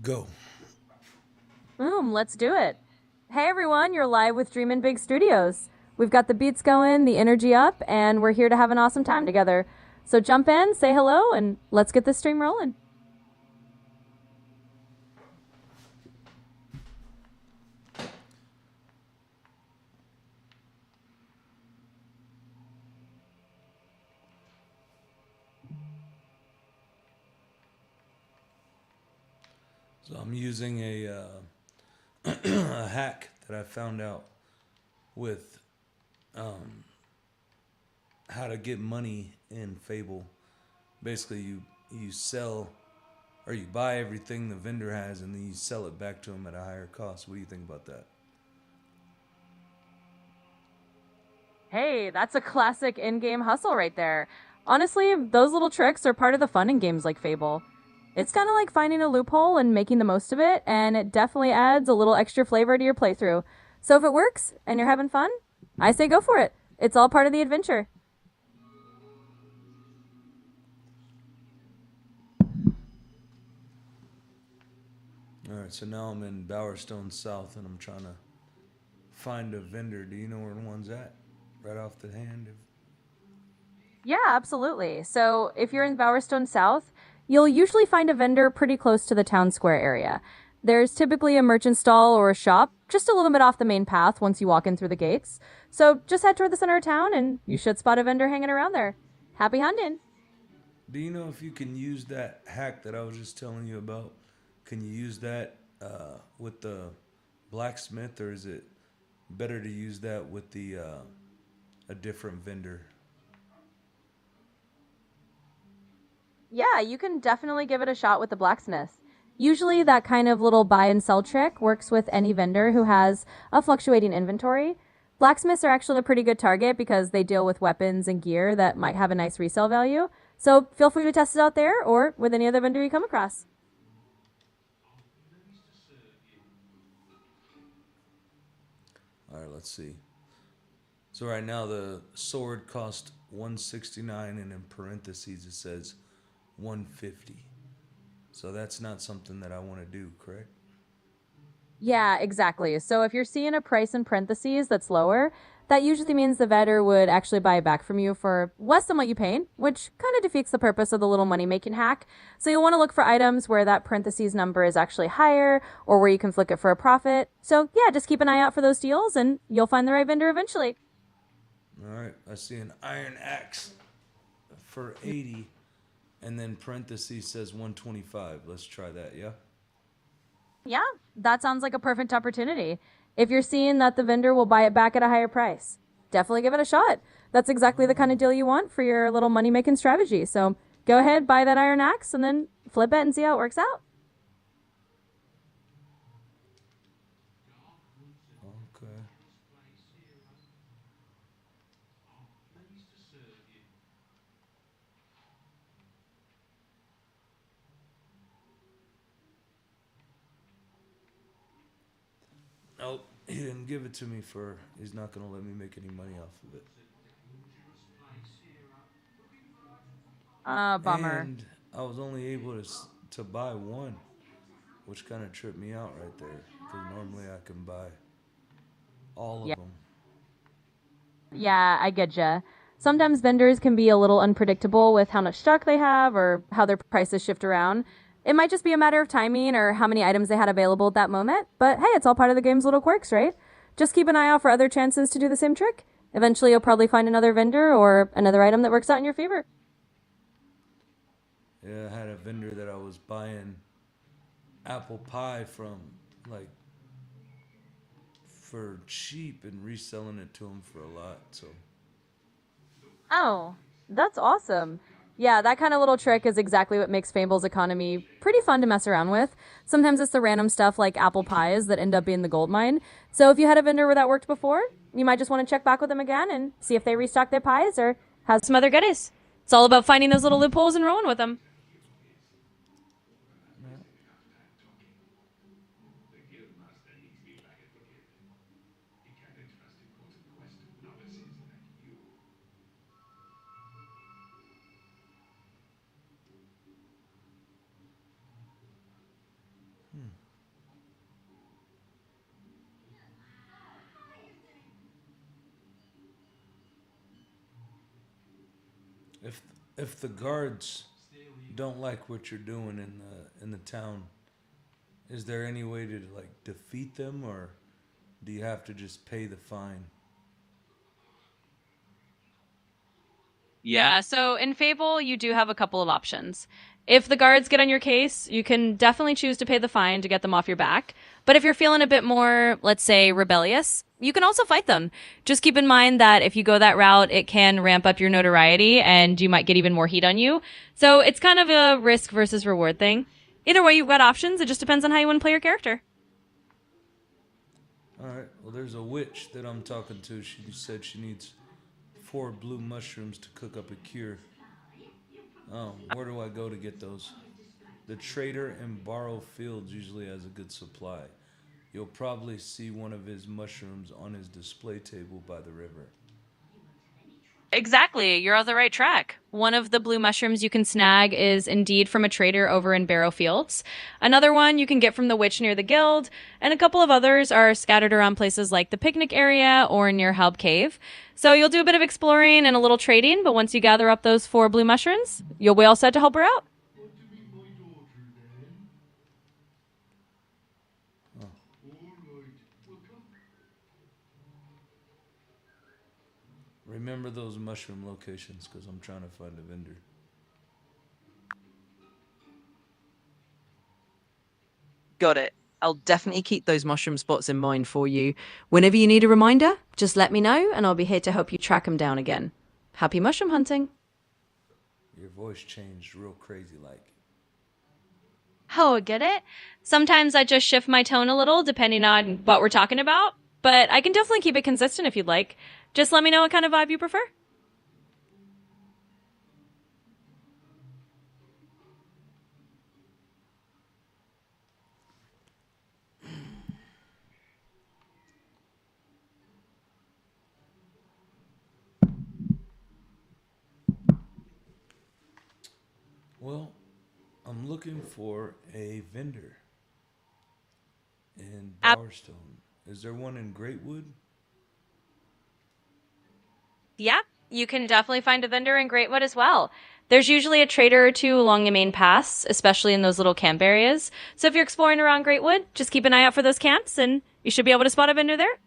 Go. Boom, let's do it. Hey everyone, you're live with Dreamin' Big Studios. We've got the beats going, the energy up, and we're here to have an awesome time together. So jump in, say hello, and let's get this stream rolling. So I'm using a hack that I found out with um, how to get money in Fable. Basically, you sell or you buy everything the vendor has, and then you sell it back to him at a higher cost. What do you think about that? Hey, that's a classic in-game hustle right there. Honestly, those little tricks are part of the fun in games like Fable. It's kind of like finding a loophole and making the most of it, and it definitely adds a little extra flavor to your playthrough. So if it works and you're having fun, I say go for it. It's all part of the adventure. All right, so now I'm in Bowerstone South, and I'm trying to find a vendor. Do you know where one's at? Right off the hand. Yeah, absolutely. So if you're in Bowerstone South, you'll usually find a vendor pretty close to the town square area. There's typically a merchant stall or a shop just a little bit off the main path once you walk in through the gates. So just head toward the center of town and you should spot a vendor hanging around there. Happy hunting! Do you know if you can use that hack that I was just telling you about? Can you use that with the blacksmith, or is it better to use that with the a different vendor? Yeah, you can definitely give it a shot with the blacksmith. Usually, that kind of little buy and sell trick works with any vendor who has a fluctuating inventory. Blacksmiths are actually a pretty good target because they deal with weapons and gear that might have a nice resale value. So feel free to test it out there or with any other vendor you come across. All right, let's see. So right now the sword cost 169, and in parentheses it says 150. So that's not something that I want to do, correct? Yeah, exactly. So if you're seeing a price in parentheses that's lower, that usually means the vendor would actually buy it back from you for less than what you paid, which kind of defeats the purpose of the little money making hack. So you'll want to look for items where that parentheses number is actually higher or where you can flick it for a profit. So yeah, just keep an eye out for those deals and you'll find the right vendor eventually. All right, I see an iron axe for 80, and then parentheses says 125. Let's try that, yeah? Yeah, that sounds like a perfect opportunity. If you're seeing that the vendor will buy it back at a higher price, definitely give it a shot. That's exactly the kind of deal you want for your little money making strategy. So go ahead, buy that iron axe, and then flip it and see how it works out. Okay. Nope, he didn't give it to me for. He's not gonna let me make any money off of it. Bummer. And I was only able to buy one, which kind of tripped me out right there. Because normally I can buy all Yeah. of them. Yeah, I get ya. Sometimes vendors can be a little unpredictable with how much stock they have or how their prices shift around. It might just be a matter of timing or how many items they had available at that moment, but hey, it's all part of the game's little quirks, right? Just keep an eye out for other chances to do the same trick. Eventually, you'll probably find another vendor or another item that works out in your favor. Yeah, I had a vendor that I was buying apple pie from, like, for cheap and reselling it to him for a lot. So, Oh, that's awesome. Yeah, that kind of little trick is exactly what makes Fable's economy pretty fun to mess around with. Sometimes it's the random stuff like apple pies that end up being the gold mine. So if you had a vendor where that worked before, you might just want to check back with them again and see if they restock their pies or have some other goodies. It's all about finding those little loopholes and rolling with them. If if the guards don't like what you're doing in the town, is there any way to like defeat them, or do you have to just pay the fine? Yeah, so in Fable, you do have a couple of options. If the guards get on your case, you can definitely choose to pay the fine to get them off your back. But if you're feeling a bit more, let's say, rebellious, you can also fight them. Just keep in mind that if you go that route, it can ramp up your notoriety and you might get even more heat on you. So it's kind of a risk versus reward thing. Either way, you've got options. It just depends on how you want to play your character. All right. Well, there's a witch that I'm talking to. She said she needs 4 blue mushrooms to cook up a cure. Where do I go to get those? The trader in Borrow Fields usually has a good supply. You'll probably see one of his mushrooms on his display table by the river. Exactly. You're on the right track. One of the blue mushrooms you can snag is indeed from a trader over in Barrow Fields. Another one you can get from the witch near the guild, and a couple of others are scattered around places like the picnic area or near Helb Cave. So you'll do a bit of exploring and a little trading, but once you gather up those 4 blue mushrooms, you'll be all set to help her out. Remember those mushroom locations because I'm trying to find a vendor. Got it. I'll definitely keep those mushroom spots in mind for you. Whenever you need a reminder, just let me know and I'll be here to help you track them down again. Happy mushroom hunting. Your voice changed real crazy like. Oh, get it? Sometimes I just shift my tone a little depending on what we're talking about, but I can definitely keep it consistent if you'd like. Just let me know what kind of vibe you prefer. Well, I'm looking for a vendor in Bowerstone. Is there one in Greatwood? Yeah, you can definitely find a vendor in Greatwood as well. There's usually a trader or two along the main pass, especially in those little camp areas. So if you're exploring around Greatwood, just keep an eye out for those camps and you should be able to spot a vendor there.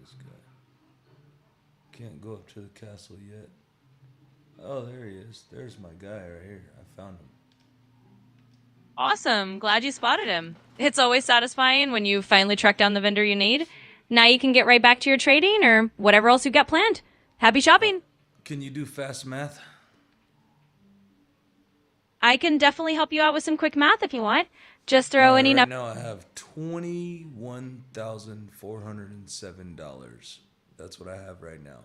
This guy can't go up to the castle yet. Oh, there he is. There's my guy right here. I found him. Awesome. Glad you spotted him. It's always satisfying when you finally track down the vendor you need. Now you can get right back to your trading or whatever else you've got planned. Happy shopping. Can you do fast math? I can definitely help you out with some quick math if you want. Just throw Right, any right number. now I have $21,407. That's what I have right now.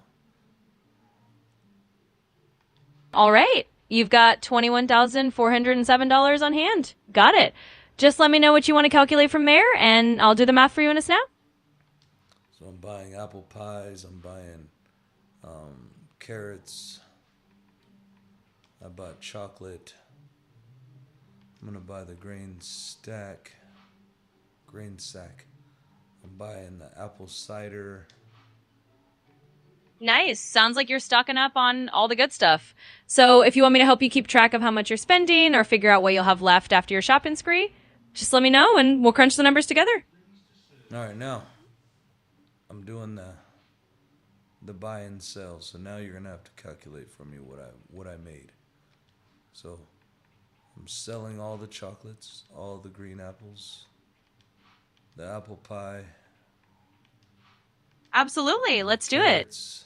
All right. You've got $21,407 on hand. Got it. Just let me know what you want to calculate from there, and I'll do the math for you in a snap. So I'm buying apple pies. I'm buying carrots. I bought chocolate. I'm gonna buy the grain sack. I'm buying the apple cider. Nice. Sounds like you're stocking up on all the good stuff. So if you want me to help you keep track of how much you're spending or figure out what you'll have left after your shopping spree, just let me know and we'll crunch the numbers together. All right, now I'm doing the buy and sell. So now you're gonna have to calculate for me what I made. So I'm selling all the chocolates, all the green apples, the apple pie. Absolutely. Let's do it. Carrots,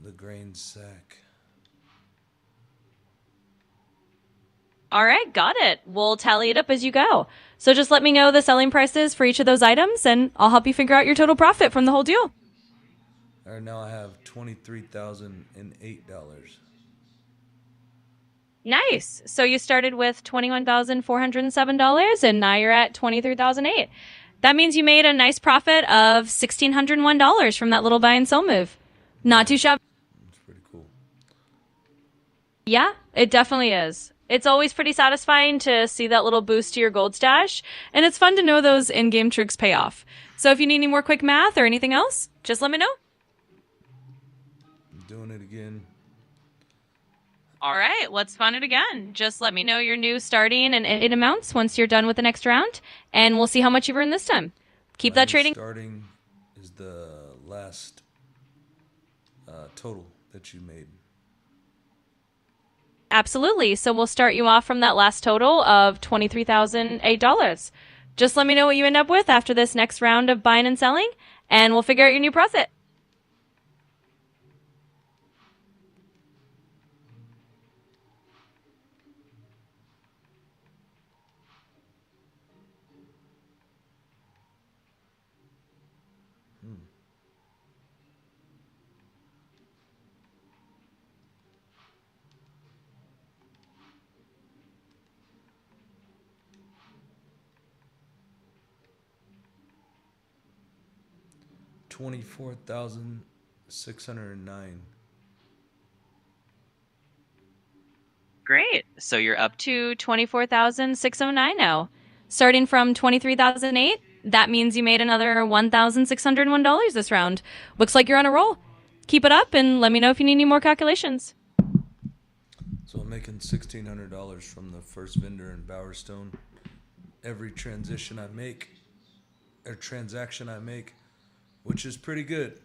the grain sack. All right. Got it. We'll tally it up as you go. So just let me know the selling prices for each of those items and I'll help you figure out your total profit from the whole deal. All right, now I have $23,008. Nice. So you started with $21,407 and now you're at $23,008. That means you made a nice profit of $1,601 from that little buy and sell move. Not too shabby. It's pretty cool. Yeah, it definitely is. It's always pretty satisfying to see that little boost to your gold stash, and it's fun to know those in game tricks pay off. So if you need any more quick math or anything else, just let me know. I'm doing it again. All right, let's fun it again. Just let me know your new starting and ending amounts once you're done with the next round, and we'll see how much you've earned this time. Keep My that new trading. starting is the last total that you made. Absolutely. So we'll start you off from that last total of $23,008. Just let me know what you end up with after this next round of buying and selling, and we'll figure out your new profit. Hmm. $24,609. Great. So you're up to 24,609 now. Starting from 23,008, that means you made another $1,601 this round. Looks like you're on a roll. Keep it up and let me know if you need any more calculations. So I'm making $1,600 from the first vendor in Bowerstone. Every transition I make, or transaction I make, which is pretty good.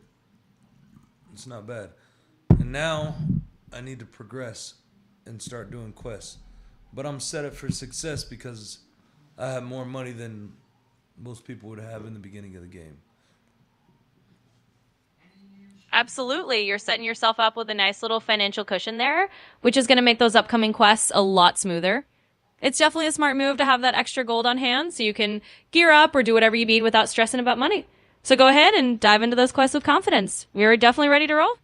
It's not bad. And now I need to progress and start doing quests. But I'm set up for success because I have more money than most people would have in the beginning of the game. Absolutely. You're setting yourself up with a nice little financial cushion there, which is going to make those upcoming quests a lot smoother. It's definitely a smart move to have that extra gold on hand so you can gear up or do whatever you need without stressing about money. So go ahead and dive into those quests with confidence. We're definitely ready to roll. All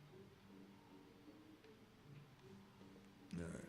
right.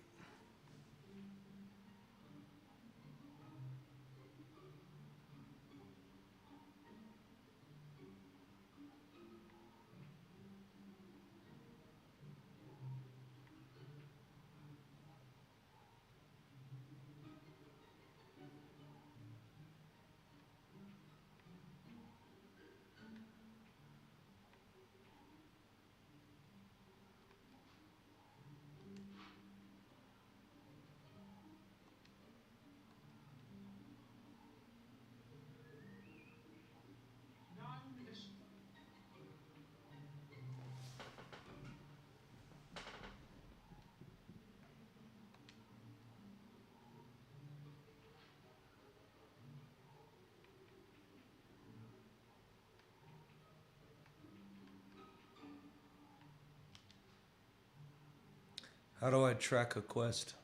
How do I track a quest?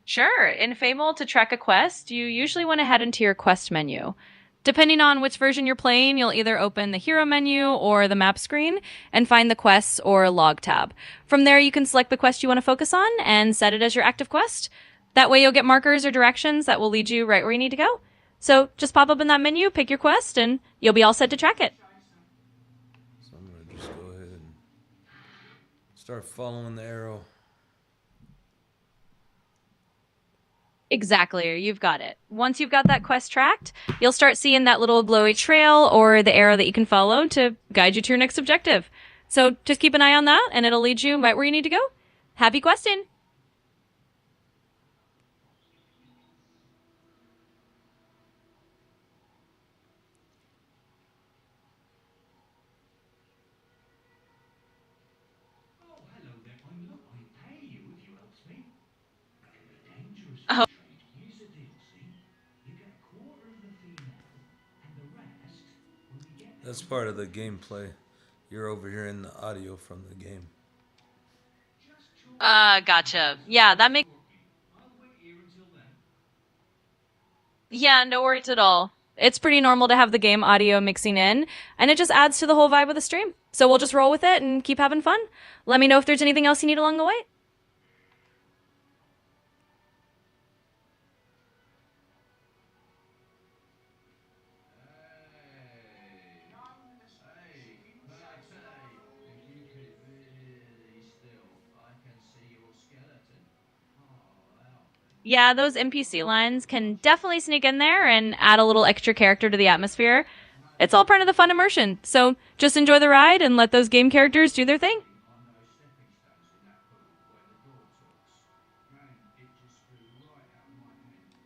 Sure. In Fable, to track a quest, you usually want to head into your quest menu. Depending on which version you're playing, you'll either open the hero menu or the map screen and find the quests or log tab. From there, you can select the quest you want to focus on and set it as your active quest. That way, you'll get markers or directions that will lead you right where you need to go. So just pop up in that menu, pick your quest, and you'll be all set to track it. So I'm going to just go ahead and start following the arrow. Exactly, you've got it. Once you've got that quest tracked, you'll start seeing that little glowy trail or the arrow that you can follow to guide you to your next objective. So just keep an eye on that, and it'll lead you right where you need to go. Happy questing! Oh, hello there. Look, I pay you if you helps me. But it can be dangerous to Oh, trade. Here's the deal, see? You get a quarter of the fee now, and the rest when we get there That's in part of the 5 minutes. gameplay. You're over here in the audio from the game. Just chalk it up to gotcha. business Yeah, while that you're makes. talking. I'll wait here until then. Yeah, no worries at all. It's pretty normal to have the game audio mixing in, and it just adds to the whole vibe of the stream. So we'll just roll with it and keep having fun. Let me know if there's anything else you need along the way. Hey, if you keep really still, I can see your skeleton. Yeah, those NPC lines can definitely sneak in there and add a little extra character to the atmosphere. It's all part of the fun immersion. So just enjoy the ride and let those game characters do their thing. On those stepping stones in that book where the door talks. Man, it just flew right out of my hand.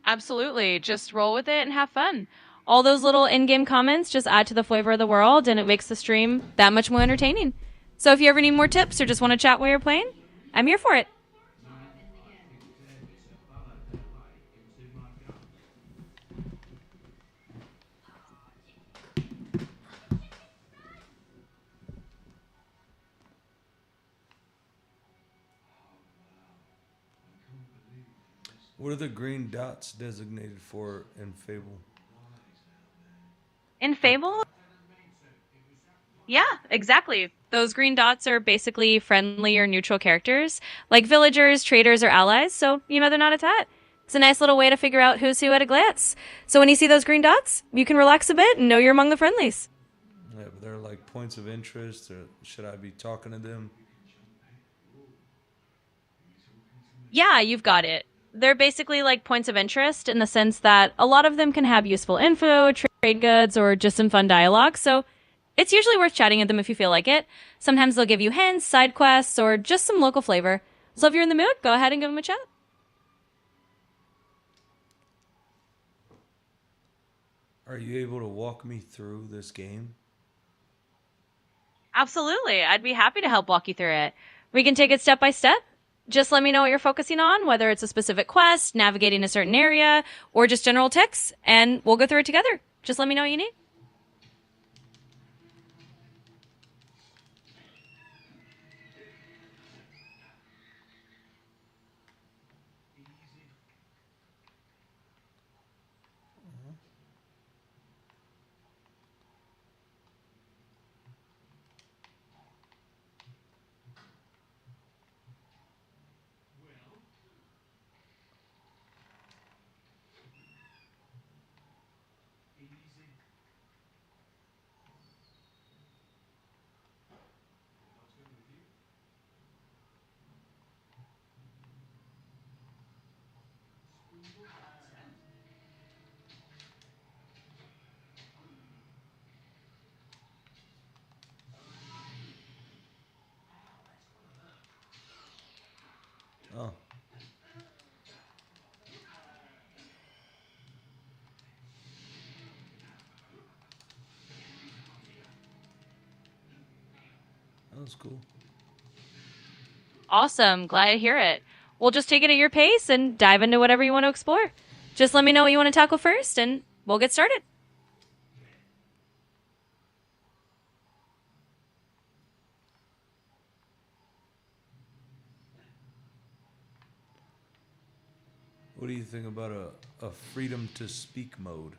Absolutely. Just roll with it and have fun. All those little in game comments just add to the flavor of the world and it makes the stream that much more entertaining. So if you ever need more tips or just want to chat while you're playing, I'm here for it. What are the green dots designated for in Fable? In Fable, yeah, exactly. Those green dots are basically friendly or neutral characters, like villagers, traders, or allies, so you know they're not attacked. It's a nice little way to figure out who's who at a glance. So when you see those green dots, you can relax a bit and know you're among the friendlies. Yeah, but they're like points of interest, or should I be talking to them? Yeah, you've got it. They're basically like points of interest in the sense that a lot of them can have useful info, trade goods, or just some fun dialogue, so it's usually worth chatting at them if you feel like it. Sometimes they'll give you hints, side quests, or just some local flavor. So if you're in the mood, go ahead and give them a chat. Are you able to walk me through this game? Absolutely. I'd be happy to help walk you through it. We can take it step by step. Just let me know what you're focusing on, whether it's a specific quest, navigating a certain area, or just general ticks, and we'll go through it together. Just let me know what you need. Oh, that was cool. Awesome. Glad to hear it. We'll just take it at your pace and dive into whatever you want to explore. Just let me know what you want to tackle first, and we'll get started. What do you think about a freedom to speak mode?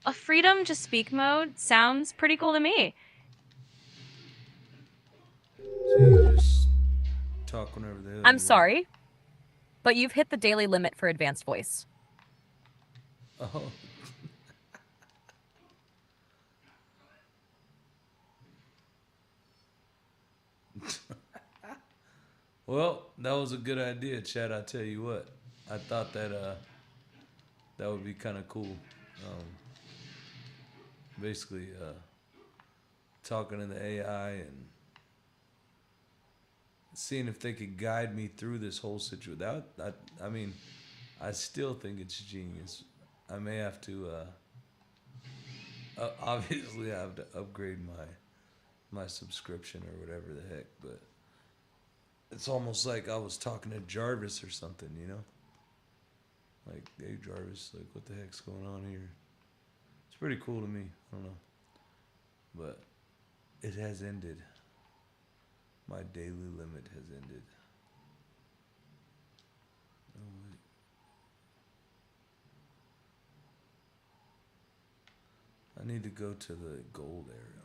A freedom to speak mode sounds pretty cool to me. So you just talk whenever the hell you I'm want. sorry, but you've hit the daily limit for advanced voice. Oh. Well, that was a good idea, Chad. I tell you what, I thought that would be kind of cool. Basically, talking to the AI and seeing if they could guide me through this whole situation. I mean, I still think it's genius. I may have to, obviously, I have to upgrade my subscription or whatever the heck, but it's almost like I was talking to Jarvis or something, you know? Like, hey Jarvis, like what the heck's going on here? It's pretty cool to me. I don't know. But it has ended. My daily limit has ended. Oh, wait. I need to go to the gold area.